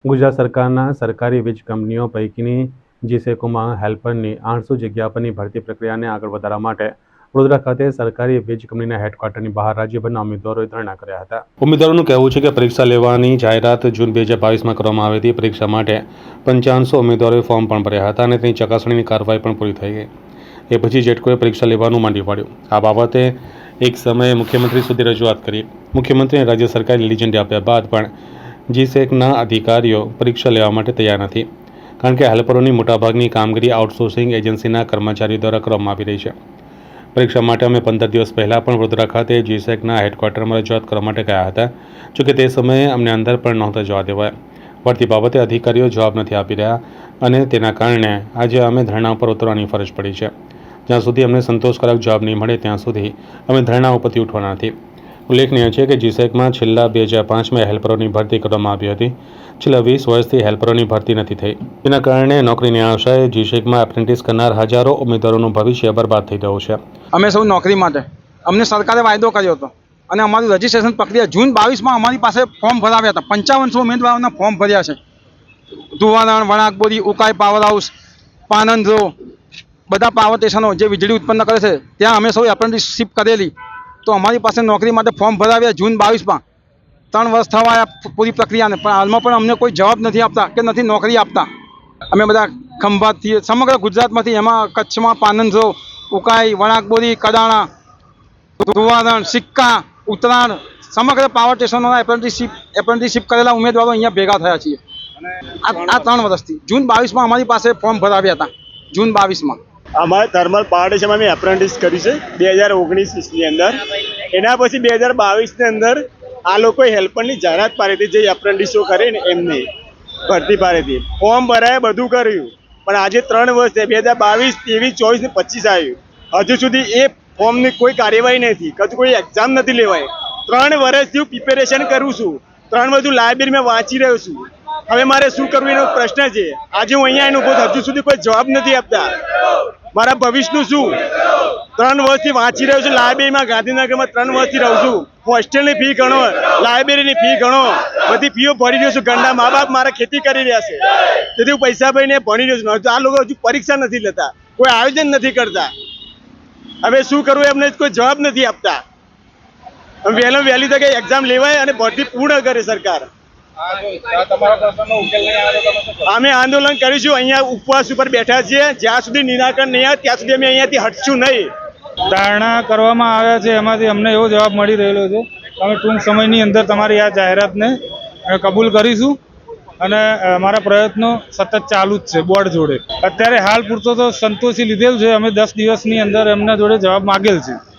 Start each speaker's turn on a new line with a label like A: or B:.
A: ગુજરાત સરકારના સરકારી વીજ કંપનીઓ પૈકીની જીસેકોમાં હેલ્પરની 800 જગ્યા પરની ભરતી પ્રક્રિયાને આગળ વધારવા માટે વડોદરા ખાતે સરકારી વીજ કંપનીના હેડક્વાર્ટરની બહાર રાજ્યભરના ઉમેદવારોએ ધરણા કર્યા હતા। ઉમેદવારોનું કહેવું છે કે પરીક્ષા લેવાની જાહેરાત જૂન 2022માં કરવામાં આવી હતી। પરીક્ષા માટે 5500 ઉમેદવારોએ ફોર્મ પણ ભર્યા હતા અને તેની ચકાસણીની કાર્યવાહી પણ પૂરી થઈ ગઈ। એ પછી જેટકોએ પરીક્ષા લેવાનું માંડી પાડ્યું। આ બાબતે એક સમયે મુખ્યમંત્રી સુધી રજૂઆત કરી। મુખ્યમંત્રીએ રાજ્ય સરકારે લીલી ઝંડી આપ્યા બાદ પણ જીસેકના અધિકારીઓ પરીક્ષા લેવા માટે તૈયાર નથી, કારણ કે હેલ્પરોની મોટાભાગની કામગીરી આઉટસોર્સિંગ એજન્સીના કર્મચારીઓ દ્વારા કરવામાં આવી રહી છે। પરીક્ષા માટે અમે 15 દિવસ પહેલાં પણ વડોદરા ખાતે જીસેકના હેડક્વાર્ટરમાં રજૂઆત કરવા માટે ગયા હતા, જોકે તે સમયે અમને અંદર પણ નહોતા જવા દેવાયા। ભરતી બાબતે અધિકારીઓ જવાબ નથી આપી રહ્યા અને તેના કારણે આજે અમે ધરણા ઉપર ઉતરવાની ફરજ પડી છે। જ્યાં સુધી અમને સંતોષકારક જવાબ નહીં મળે ત્યાં સુધી અમે ધરણા ઉપરથી ઉઠવાના નથી। ઉલ્લેખનીય છે કે જીસેકમાં છેલ્લા 2005માં હેલ્પરોની ભરતી કરવામાં આવી હતી। છેલ્લા 20 વર્ષથી હેલ્પરોની ભરતી નથી થઈ, જેના કારણે નોકરીની આશાએ જીસેકમાં એપ્રેન્ટિસ કરનાર હજારો ઉમેદવારોનું ભવિષ્ય બરબાદ થઈ રહ્યું છે।
B: અમે સૌ નોકરી માટે અમને સરકારે વાયદો કર્યો હતો અને અમારી રજીસ્ટ્રેશન પ્રક્રિયા જૂન 22માં અમારી પાસે ફોર્મ ભરાવ્યા હતા। 5500 ઉમેદવારોના ફોર્મ ભર્યા છે। ધુવારણ, વણાકબોરી, ઉકાઈ પાવર હાઉસ, પાનંદરો, બધા પાવર સ્ટેશનો જે વીજળી ઉત્પન્ન કરે છે ત્યાં અમે સૌ એપ્રેન્ટિસશીપ કરેલી, તો અમારી પાસે નોકરી માટે ફોર્મ ભરાવ્યા જૂન 22માં। 3 વર્ષ થવા આવ્યા પૂરી પ્રક્રિયાને, પણ હાલમાં પણ અમને કોઈ જવાબ નથી આપતા કે નથી નોકરી આપતા। અમે બધા ખંભાતથી, સમગ્ર ગુજરાતમાંથી, એમાં કચ્છમાં પાનંદરો, ઉકાઈ, વણાકબોરી, કડાણા, ધુવારણ, સિક્કા, ઉત્તરાયણ, સમગ્ર પાવર સ્ટેશનોના એપ્રેન્ટિસશીપ કરેલા ઉમેદવારો અહીંયા ભેગા થયા છીએ। આ 3 વર્ષથી જૂન 22માં અમારી પાસે ફોર્મ ભરાવ્યા હતા। જૂન 22માં
C: અમારે થર્મલ પાવર સ્ટેશનમાં મેં એપ્રેન્ટિસ કરી છે 2019ની અંદર। એના પછી 2022ની અંદર આ લોકોએ હેલ્પરની જાહેરાત પાડી હતી, જે એપ્રેન્ટિસો કરે ને એમની ભરતી પાડી હતી। ફોર્મ ભરાય, બધું કર્યું, પણ આજે 3 વર્ષ છે, 2022, 23, 24 ને 25 આવ્યું, હજુ સુધી એ ફોર્મની કોઈ કાર્યવાહી નથી, કશું કોઈ એક્ઝામ નથી લેવાય। 3 વર્ષથી હું પ્રિપેરેશન કરું છું, 3 વર્ષથી લાઇબ્રેરીમાં વાંચી રહ્યો છું। હવે મારે શું કરવું એનો પ્રશ્ન છે। આજે હું અહીંયા એનો હજુ સુધી કોઈ જવાબ નથી આપતા। મારા ભવિષ્યનું શું? 3 વર્ષથી વાંચી રહ્યો છું લાઇબ્રેરીમાં, ગાંધીનગરમાં 3 વર્ષથી રહું છું। હોસ્ટેલની ફી ગણો, લાઇબ્રેરીની ફી ગણો, બધી ફીઓ ભરી રહ્યો છું। ગંડા મા બાપ મારા ખેતી કરી રહ્યા છે, તેથી હું પૈસા ભરીને ભણી રહ્યો છું। આ લોકો હજુ પરીક્ષા નથી લેતા, કોઈ આયોજન નથી કરતા। હવે શું કરવું એમને કોઈ જવાબ નથી આપતા। વહેલી તકે એક્ઝામ લેવાય અને ભરતી પૂર્ણ કરે સરકાર। અમે આંદોલન કરીશું, અહીંયા ઉપવાસ ઉપર બેઠા છીએ। જ્યાં સુધી નિરાકરણ નહીં આવે ત્યાં સુધી અમે અહીંયાથી હટશું નહીં।
D: ધારણા કરવામાં આવ્યા છે, એમાંથી અમને એવો જવાબ મળી રહેલો છે અમે ટૂંક સમયની અંદર તમારી આ જાહેરાતને કબૂલ કરીશું અને અમારા પ્રયત્નો સતત ચાલુ જ છે બોર્ડ જોડે। અત્યારે હાલ પૂરતો તો સંતોષી લીધેલ છે, અમે 10 દિવસની અંદર એમના જોડે જવાબ માગેલ છે।